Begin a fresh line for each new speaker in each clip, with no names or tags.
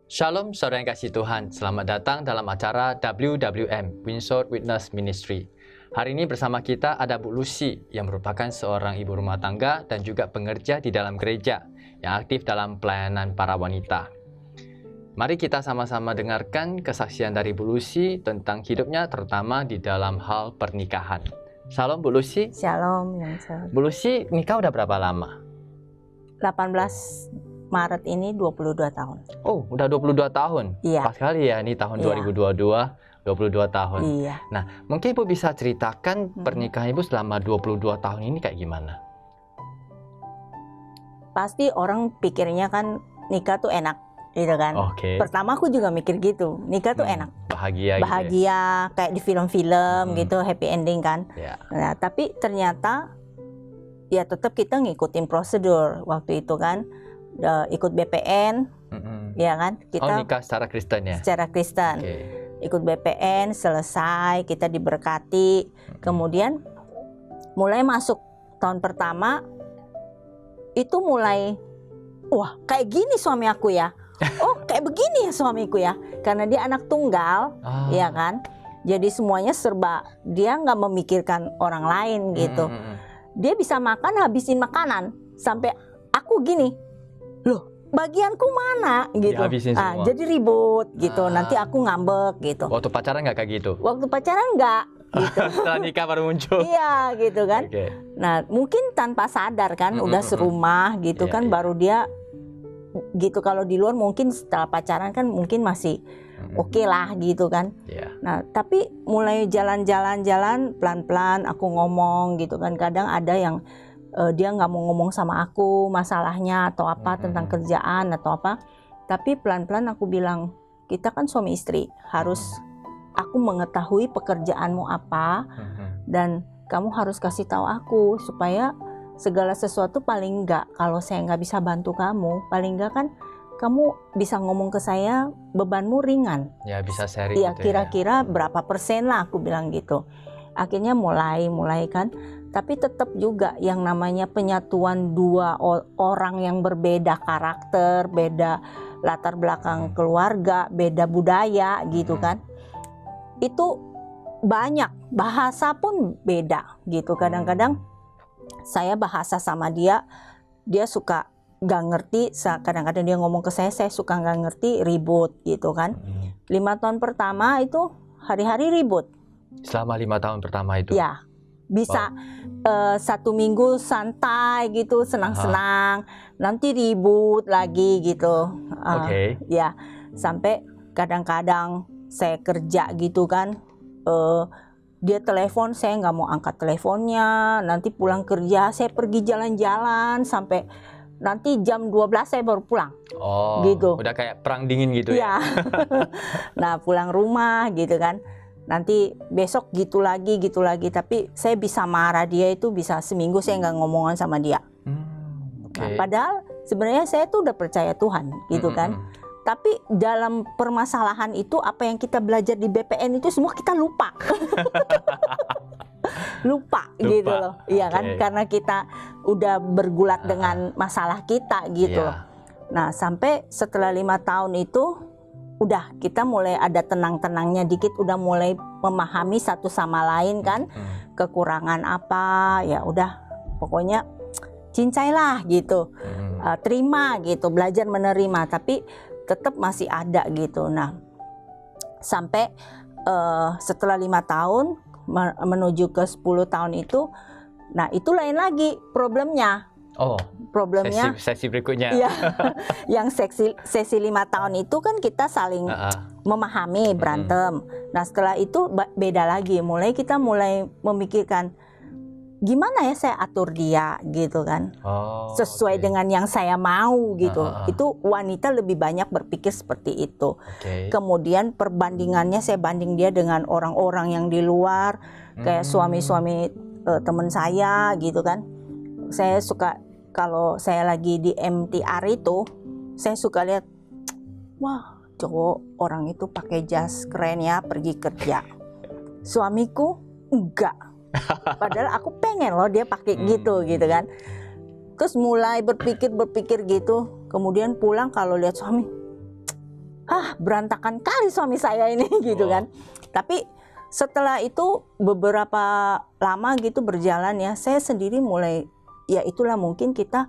Shalom saudara yang kasih Tuhan, selamat datang dalam acara WWM, Windsor Witness Ministry. Hari ini bersama kita ada Bu Lucy yang merupakan seorang ibu rumah tangga dan juga pengerja di dalam gereja yang aktif dalam pelayanan para wanita. Mari kita sama-sama dengarkan kesaksian dari Bu Lucy tentang hidupnya terutama di dalam hal pernikahan. Shalom Bu Lucy.
Shalom, yang sehat.
Bu Lucy nikah udah berapa lama?
18 Maret ini 22 tahun.
Oh, udah 22 tahun?
Iya.
Pas kali ya, ini tahun
Iya.
2022, 22 tahun.
Iya.
Nah, mungkin Ibu bisa ceritakan pernikahan Ibu selama 22 tahun ini kayak gimana?
Pasti orang pikirnya kan nikah tuh enak, gitu kan.
Oke.
Pertama aku juga mikir gitu, nikah tuh enak.
Bahagia gitu ya?
Bahagia, kayak di film-film gitu, happy ending kan.
Ya.
Nah, tapi ternyata ya tetap kita ngikutin prosedur waktu itu kan. Ikut BPN, ya kan?
Oh,
Kita
nikah secara Kristen ya?
secara Kristen.
Oke.
Ikut BPN, selesai, kita diberkati. Kemudian mulai masuk tahun pertama, itu mulai, wah kayak gini suami aku ya. Oh kayak begini ya suamiku ya. Karena dia anak tunggal, ya kan. Jadi semuanya serba, dia nggak memikirkan orang lain gitu. Dia bisa makan, habisin makanan. Sampai aku gini, loh bagianku mana gitu.
Dihabisin semua.
Jadi ribut gitu. Nanti aku ngambek gitu.
Waktu pacaran nggak kayak gitu?
Waktu pacaran nggak gitu.
Setelah nikah baru muncul?
Iya gitu kan.
Oke.
Nah mungkin tanpa sadar kan, udah serumah gitu
Iya,
kan,
iya.
baru dia gitu. Kalau di luar mungkin setelah pacaran kan mungkin masih oke lah gitu kan.
Iya.
Nah tapi mulai jalan-jalan pelan-pelan aku ngomong gitu kan. Kadang ada yang dia nggak mau ngomong sama aku masalahnya atau apa tentang kerjaan atau apa. Tapi pelan-pelan aku bilang, kita kan suami istri, harus aku mengetahui pekerjaanmu apa dan kamu harus kasih tahu aku supaya segala sesuatu, paling nggak kalau saya nggak bisa bantu kamu, paling nggak kan kamu bisa ngomong ke saya, bebanmu ringan.
Ya bisa sharing
Iya,
gitu
kira-kira berapa persen lah aku bilang gitu. Akhirnya mulai kan. Tapi tetap juga yang namanya penyatuan dua orang yang berbeda karakter, beda latar belakang keluarga, beda budaya gitu kan. Itu banyak, bahasa pun beda gitu. Kadang-kadang saya bahasa sama dia, dia suka gak ngerti. Kadang-kadang dia ngomong ke saya suka gak ngerti, ribut gitu kan. 5 tahun pertama itu hari-hari ribut.
Selama 5 tahun pertama itu?
Ya, bisa 1 minggu santai gitu, senang-senang, nanti ribut lagi gitu.
Oke.
Ya, sampai kadang-kadang saya kerja gitu kan, dia telepon, saya nggak mau angkat teleponnya. Nanti pulang kerja, saya pergi jalan-jalan sampai nanti jam 12 saya baru pulang.
Oh,
gitu.
Udah kayak perang dingin gitu ya?
Nah pulang rumah gitu kan, nanti besok gitu lagi. Tapi saya bisa marah dia itu bisa seminggu saya nggak ngomongan sama dia. Nah, padahal sebenarnya saya tuh udah percaya Tuhan gitu kan. Tapi dalam permasalahan itu, apa yang kita belajar di BPN itu semua kita lupa. lupa gitu loh. Iya kan, karena kita udah bergulat dengan masalah kita gitu loh. Nah sampai setelah 5 tahun itu udah kita mulai ada tenang-tenangnya dikit, udah mulai memahami satu sama lain kan, kekurangan apa ya udah pokoknya cincailah gitu, terima gitu, belajar menerima, tapi tetap masih ada gitu. Nah sampai setelah 5 tahun menuju ke 10 tahun itu, nah itu lain lagi problemnya. Problemnya
sesi berikutnya.
Iya, yang sesi 5 tahun itu kan kita saling memahami, berantem. Nah setelah itu beda lagi, kita mulai memikirkan gimana ya saya atur dia gitu kan, sesuai dengan yang saya mau gitu. Itu wanita lebih banyak berpikir seperti itu. Kemudian perbandingannya saya banding dia dengan orang-orang yang di luar, kayak suami-suami teman saya gitu kan. Saya suka, kalau saya lagi di MTR itu, saya suka lihat, wah cowok orang itu pakai jas keren ya pergi kerja. Suamiku enggak. Padahal aku pengen loh dia pakai gitu kan. Terus mulai berpikir gitu. Kemudian pulang kalau lihat suami, berantakan kali suami saya ini gitu kan. Tapi setelah itu beberapa lama gitu berjalan ya, saya sendiri mulai, ya itulah mungkin kita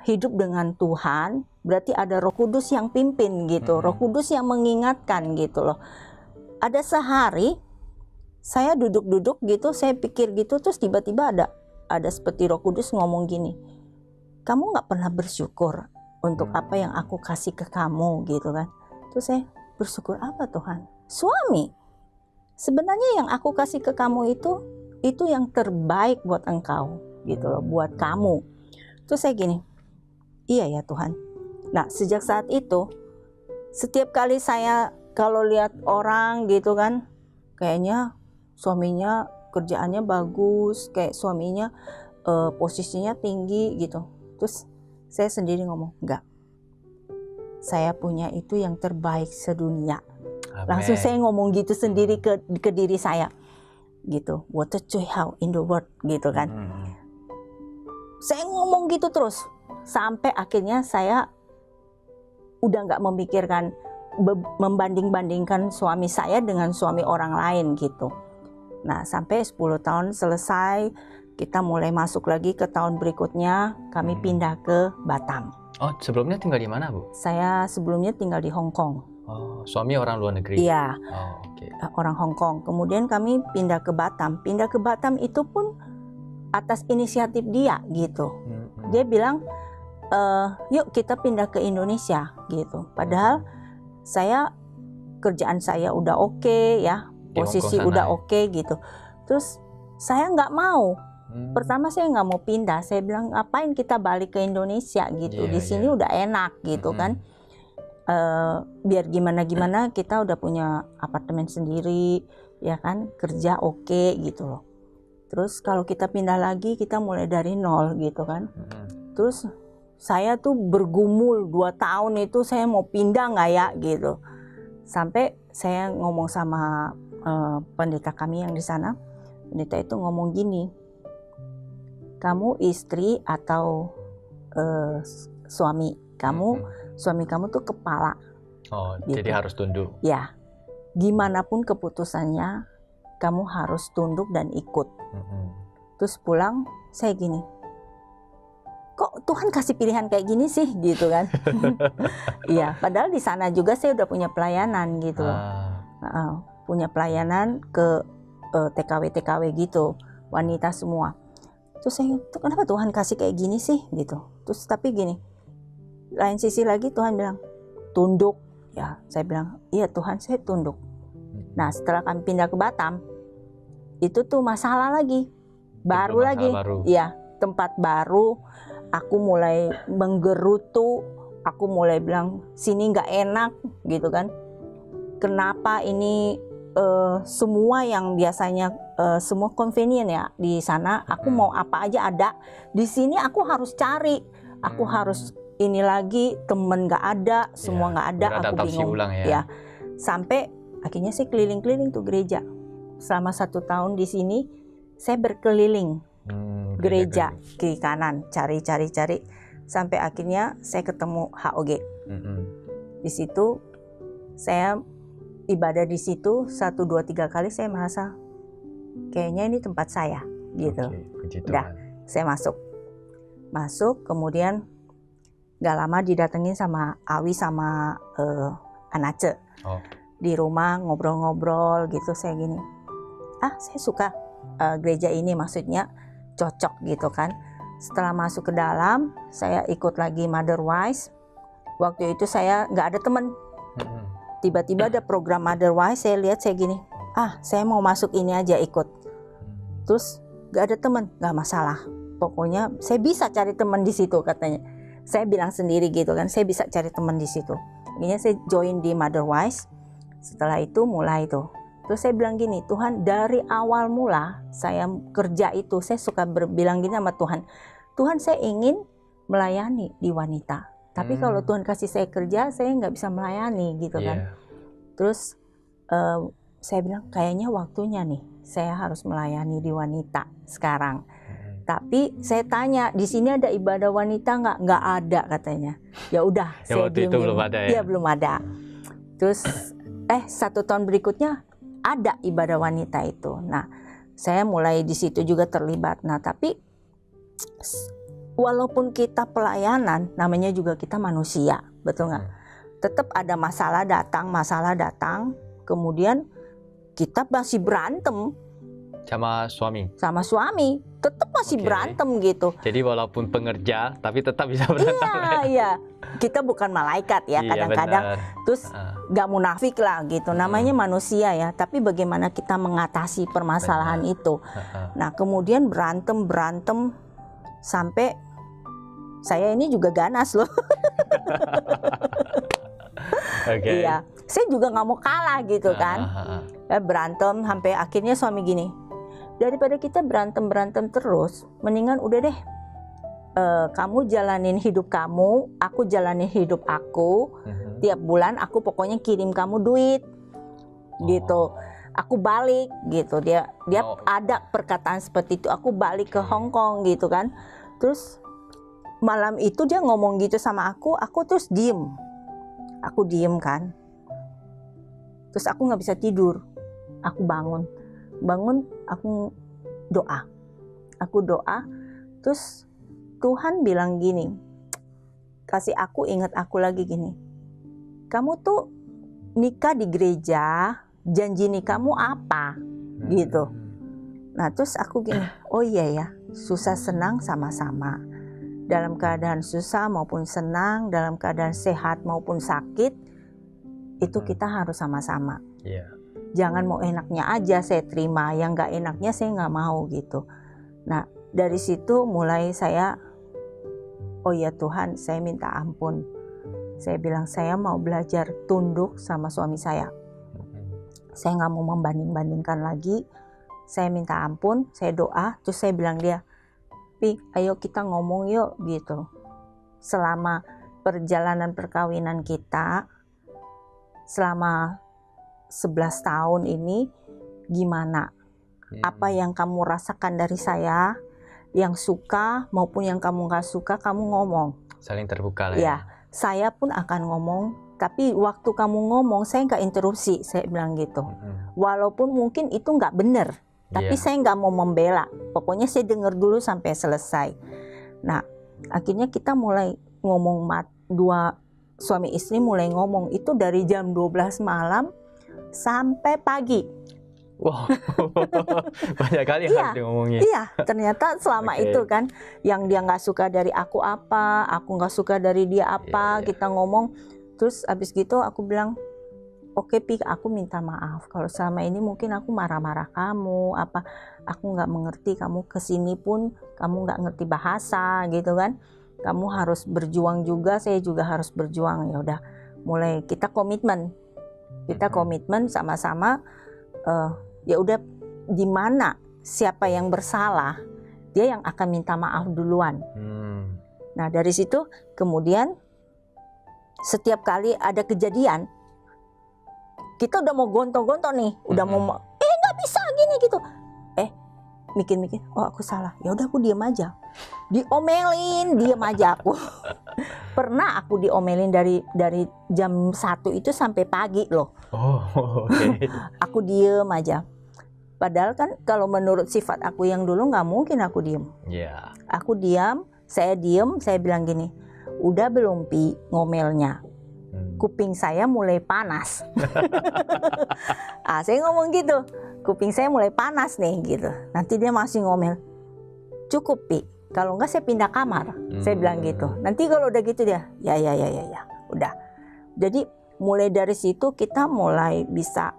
hidup dengan Tuhan, berarti ada Roh Kudus yang pimpin gitu, Roh Kudus yang mengingatkan gitu loh. Ada sehari saya duduk-duduk gitu, saya pikir gitu, terus tiba-tiba ada seperti Roh Kudus ngomong gini, kamu nggak pernah bersyukur untuk apa yang aku kasih ke kamu gitu kan. Terus saya bersyukur apa Tuhan? Suami. Sebenarnya yang aku kasih ke kamu itu yang terbaik buat engkau gitu loh, buat kamu. Terus saya gini, iya ya Tuhan. Nah sejak saat itu, setiap kali saya kalau lihat orang gitu kan, kayaknya suaminya kerjaannya bagus, kayak suaminya posisinya tinggi gitu. Terus saya sendiri ngomong, enggak, saya punya itu yang terbaik sedunia. Amen. Langsung saya ngomong gitu sendiri ke diri saya gitu, what a joy how in the world gitu kan. Saya ngomong gitu terus sampai akhirnya saya udah nggak memikirkan membanding-bandingkan suami saya dengan suami orang lain gitu. Nah sampai 10 tahun selesai, kita mulai masuk lagi ke tahun berikutnya, kami pindah ke Batam.
Oh, sebelumnya tinggal di mana, Bu?
Saya sebelumnya tinggal di Hong Kong.
Oh, suami orang luar negeri?
Iya,
okay.
Orang Hong Kong. Kemudian kami pindah ke Batam. Pindah ke Batam itu pun atas inisiatif dia gitu. Dia bilang, yuk kita pindah ke Indonesia gitu. Padahal kerjaan saya udah oke ya, posisi udah oke gitu. Terus saya nggak mau. Pertama saya nggak mau pindah. Saya bilang ngapain kita balik ke Indonesia gitu. Di sini udah enak gitu kan. Biar gimana kita udah punya apartemen sendiri ya kan, kerja oke gitu loh. Terus kalau kita pindah lagi kita mulai dari nol gitu kan. Terus saya tuh bergumul 2 tahun itu, saya mau pindah nggak ya gitu. Sampai saya ngomong sama pendeta kami yang di sana. Pendeta itu ngomong gini, kamu istri atau suami kamu, suami kamu tuh kepala.
Oh,
gitu.
Jadi harus tunduk.
Ya, gimana pun keputusannya, kamu harus tunduk dan ikut. Terus pulang, saya gini, kok Tuhan kasih pilihan kayak gini sih, gitu kan? Iya, padahal di sana juga saya udah punya pelayanan gitu loh. Punya pelayanan ke TKW gitu, wanita semua. Terus saya, kenapa Tuhan kasih kayak gini sih, gitu. Terus tapi gini, lain sisi lagi Tuhan bilang tunduk ya. Saya bilang iya Tuhan, saya tunduk. Nah setelah kami pindah ke Batam, itu tuh masalah lagi, baru lagi ya, tempat baru. Aku mulai menggerutu, aku mulai bilang sini nggak enak gitu kan. Kenapa ini semua yang biasanya semua convenient ya di sana, aku mau apa aja ada, di sini aku harus cari, aku harus ini lagi, temen nggak ada, semua nggak ada, aku bingung ya. Sampai akhirnya saya keliling-keliling tuh gereja. Selama 1 tahun di sini saya berkeliling gereja kiri kanan, cari sampai akhirnya saya ketemu HOG. Di situ saya ibadah di situ 1, 2, 3 kali, saya merasa kayaknya ini tempat saya gitu. Udah, saya masuk kemudian gak lama didatengin sama Awi sama Anace di rumah, ngobrol-ngobrol gitu. Saya gini, saya suka gereja ini, maksudnya cocok gitu kan. Setelah masuk ke dalam, saya ikut lagi Mother Wise. Waktu itu saya gak ada teman. Tiba-tiba ada program Mother Wise, saya lihat, saya gini, saya mau masuk ini aja ikut. Terus gak ada teman, gak masalah. Pokoknya saya bisa cari teman di situ katanya. Saya bilang sendiri gitu kan, saya bisa cari teman di situ. Akhirnya saya join di Mother Wise. Setelah itu mulai tuh. Terus saya bilang gini, Tuhan dari awal mula saya kerja itu, saya suka bilang gini sama Tuhan. Tuhan, saya ingin melayani di wanita. Tapi kalau Tuhan kasih saya kerja, saya nggak bisa melayani gitu kan. Terus saya bilang kayaknya waktunya nih, saya harus melayani di wanita sekarang. Tapi saya tanya, di sini ada ibadah wanita nggak? Nggak ada katanya. Ya udah, saya
waktu itu belum ada ya?
Iya belum ada. Terus 1 tahun berikutnya ada ibadah wanita itu. Nah, saya mulai di situ juga terlibat. Nah, tapi walaupun kita pelayanan, namanya juga kita manusia, betul nggak? Tetap ada masalah datang, kemudian kita masih berantem
sama suami,
tetap masih berantem gitu.
Jadi walaupun pengerja, tapi tetap bisa berantem.
Iya, kita bukan malaikat ya, kadang-kadang. Terus nggak munafik lah gitu, namanya manusia ya. Tapi bagaimana kita mengatasi permasalahan itu? Nah, kemudian berantem sampai saya ini juga ganas loh. Iya, saya juga nggak mau kalah gitu kan. Berantem sampai akhirnya suami gini, daripada kita berantem terus, mendingan udah deh, kamu jalanin hidup kamu, aku jalanin hidup aku. Tiap bulan aku pokoknya kirim kamu duit, gitu. Aku balik gitu. Dia ada perkataan seperti itu. Aku balik ke Hong Kong gitu kan. Terus malam itu dia ngomong gitu sama aku terus diem. Aku diem kan. Terus aku nggak bisa tidur. Aku bangun, aku doa, terus Tuhan bilang gini, ingat aku lagi gini, kamu tuh nikah di gereja, janji nikahmu apa, gitu. Nah terus aku gini, oh iya ya, susah senang sama-sama, dalam keadaan susah maupun senang, dalam keadaan sehat maupun sakit, itu kita harus sama-sama. Jangan mau enaknya aja saya terima, yang gak enaknya saya gak mau gitu. Nah dari situ mulai saya, oh ya Tuhan, saya minta ampun. Saya bilang saya mau belajar tunduk sama suami saya. Saya gak mau membanding-bandingkan lagi. Saya minta ampun, saya doa, terus saya bilang dia, Pi, ayo kita ngomong yuk gitu. Selama perjalanan perkawinan kita, selama 11 tahun ini gimana? Apa yang kamu rasakan dari saya, yang suka maupun yang kamu gak suka, kamu ngomong.
Saling terbuka lah ya.
Saya pun akan ngomong, tapi waktu kamu ngomong saya gak interupsi, saya bilang gitu. Walaupun mungkin itu gak benar, tapi saya gak mau membela. Pokoknya saya dengar dulu sampai selesai. Nah, akhirnya kita mulai ngomong, dua suami istri mulai ngomong itu dari jam 12 malam sampai pagi.
Wow, banyak kali harus ngomongnya.
Iya, ternyata selama itu kan, yang dia nggak suka dari aku apa, aku nggak suka dari dia apa, kita ngomong. Terus abis gitu aku bilang, oke Pi, aku minta maaf kalau selama ini mungkin aku marah-marah kamu, aku nggak mengerti kamu, kesini pun kamu nggak ngerti bahasa gitu kan. Kamu harus berjuang juga, saya juga harus berjuang. Ya udah, mulai kita komitmen. Kita komitmen sama-sama, ya udah, di mana siapa yang bersalah, dia yang akan minta maaf duluan. Nah dari situ kemudian setiap kali ada kejadian, kita udah mau gontok-gontok nih, udah mau nggak bisa gini gitu, mikir-mikir, oh aku salah, ya udah aku diem aja, diomelin, diem aja aku. Pernah aku diomelin dari jam 1 itu sampai pagi loh. Aku diem aja. Padahal kan kalau menurut sifat aku yang dulu nggak mungkin aku diem. Aku diam, saya bilang gini, udah belum Pi ngomelnya? Kuping saya mulai panas. Saya ngomong gitu, kuping saya mulai panas nih gitu. Nanti dia masih ngomel, cukup Pi, kalau enggak saya pindah kamar. Saya bilang gitu. Nanti kalau udah gitu dia, ya, udah. Jadi mulai dari situ kita mulai bisa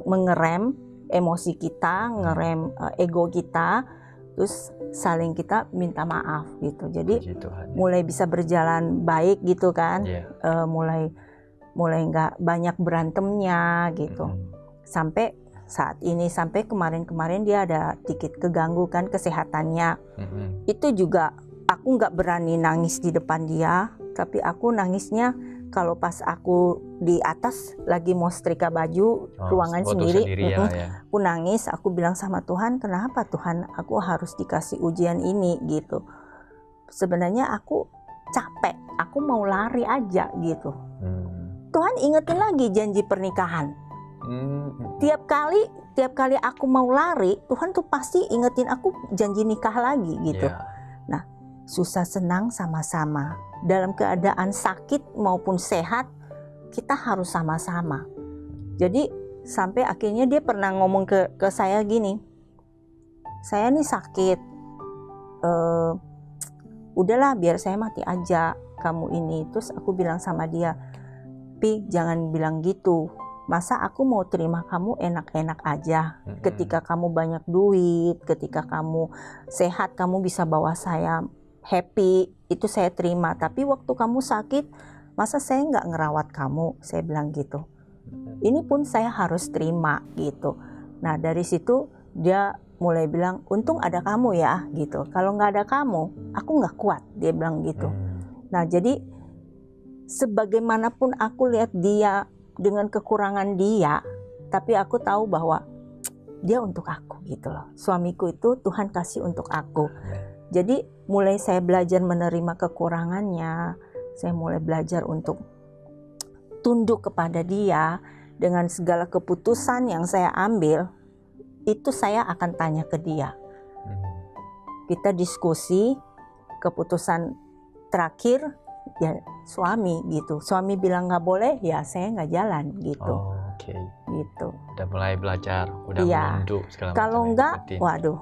mengerem emosi kita, ngerem ego kita, terus saling kita minta maaf gitu. Jadi mulai bisa berjalan baik gitu kan. Mulai nggak banyak berantemnya gitu. Sampai saat ini, sampai kemarin dia ada dikit keganggu kan kesehatannya. Itu juga aku nggak berani nangis di depan dia, tapi aku nangisnya kalau pas aku di atas lagi mau setrika baju ruangan sendiri, aku nangis, aku bilang sama Tuhan, kenapa Tuhan aku harus dikasih ujian ini gitu. Sebenarnya aku capek, aku mau lari aja gitu. Tuhan ingetin lagi janji pernikahan. Tiap kali aku mau lari, Tuhan tuh pasti ingetin aku janji nikah lagi gitu. Nah, susah senang sama-sama. Dalam keadaan sakit maupun sehat, kita harus sama-sama. Jadi sampai akhirnya dia pernah ngomong ke saya gini, saya nih sakit, udahlah biar saya mati aja kamu ini. Terus aku bilang sama dia, Pi jangan bilang gitu, masa aku mau terima kamu enak-enak aja. Ketika kamu banyak duit, ketika kamu sehat, kamu bisa bawa saya happy, itu saya terima. Tapi waktu kamu sakit, masa saya nggak ngerawat kamu, saya bilang gitu. Ini pun saya harus terima gitu. Nah dari situ dia mulai bilang, untung ada kamu ya gitu. Kalau nggak ada kamu, aku nggak kuat, dia bilang gitu. Nah jadi sebagaimanapun aku lihat dia dengan kekurangan dia, tapi aku tahu bahwa dia untuk aku gitu loh. Suamiku itu Tuhan kasih untuk aku. Jadi mulai saya belajar menerima kekurangannya, saya mulai belajar untuk tunduk kepada dia. Dengan segala keputusan yang saya ambil, itu saya akan tanya ke dia. Kita diskusi, keputusan terakhir ya suami gitu. Suami bilang nggak boleh, ya saya nggak jalan gitu. Gitu.
Udah mulai belajar, udah menunduk segala macam.
Kalau enggak, waduh.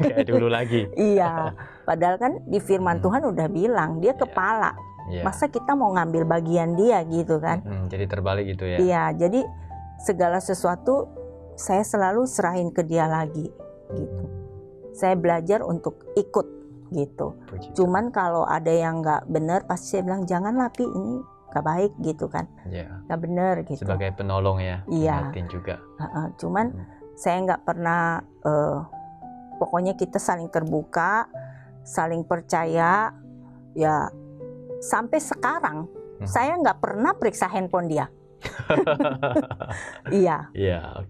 Kayak dulu lagi.
Iya. Padahal kan di firman Tuhan udah bilang dia kepala. Masa kita mau ngambil bagian dia gitu kan?
Jadi terbalik gitu ya?
Iya. Jadi segala sesuatu saya selalu serahin ke dia lagi gitu. Saya belajar untuk ikut gitu. Cuman kalau ada yang nggak benar pasti saya bilang janganlah Pi, ini nggak baik gitu kan? Nggak benar gitu.
Sebagai penolong ya?
Iya.
Juga.
Cuman saya nggak pernah. Pokoknya kita saling terbuka, saling percaya. Ya sampai sekarang saya nggak pernah periksa handphone dia. Iya.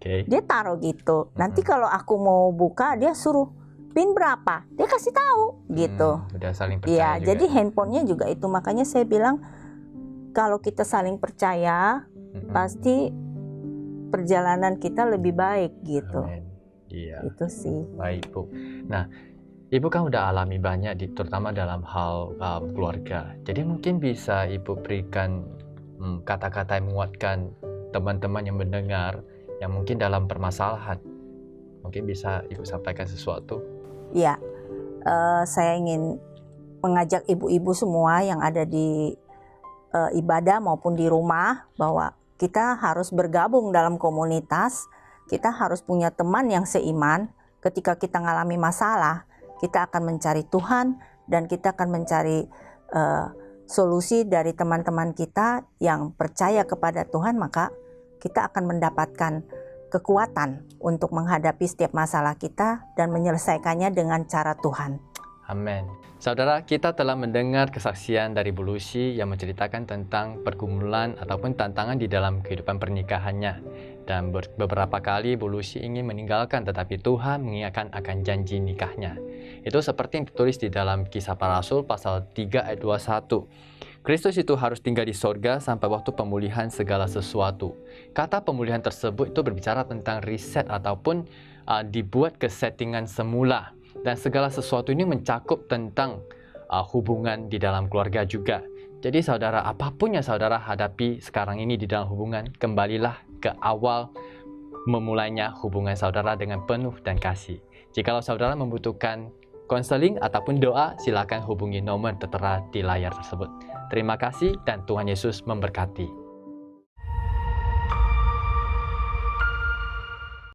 Dia taruh gitu. Nanti kalau aku mau buka dia suruh pin berapa, dia kasih tahu gitu.
Udah saling percaya.
Iya. Jadi handphonenya juga itu, makanya saya bilang kalau kita saling percaya pasti perjalanan kita lebih baik gitu.
Iya.
Itu sih.
Baik Bu. Nah, Ibu kan udah alami banyak, terutama dalam hal keluarga. Jadi mungkin bisa Ibu berikan kata-kata yang menguatkan teman-teman yang mendengar, yang mungkin dalam permasalahan. Mungkin bisa Ibu sampaikan sesuatu.
Iya, saya ingin mengajak ibu-ibu semua yang ada di ibadah maupun di rumah, bahwa kita harus bergabung dalam komunitas, kita harus punya teman yang seiman. Ketika kita mengalami masalah, kita akan mencari Tuhan dan kita akan mencari solusi dari teman-teman kita yang percaya kepada Tuhan, maka kita akan mendapatkan kekuatan untuk menghadapi setiap masalah kita dan menyelesaikannya dengan cara Tuhan.
Amin. Saudara, kita telah mendengar kesaksian dari Bu Lucy yang menceritakan tentang pergumulan ataupun tantangan di dalam kehidupan pernikahannya. Dan beberapa kali Bu Lucy ingin meninggalkan, tetapi Tuhan mengingatkan akan janji nikahnya. Itu seperti yang ditulis di dalam Kisah Para Rasul pasal 3 ayat 21. Kristus itu harus tinggal di sorga sampai waktu pemulihan segala sesuatu. Kata pemulihan tersebut itu berbicara tentang reset ataupun dibuat ke settingan semula. Dan segala sesuatu ini mencakup tentang hubungan di dalam keluarga juga. Jadi saudara, apapun yang saudara hadapi sekarang ini di dalam hubungan, kembalilah ke awal memulainya hubungan saudara dengan penuh dan kasih. Jikalau saudara membutuhkan konseling ataupun doa, silakan hubungi nomor tertera di layar tersebut. Terima kasih dan Tuhan Yesus memberkati.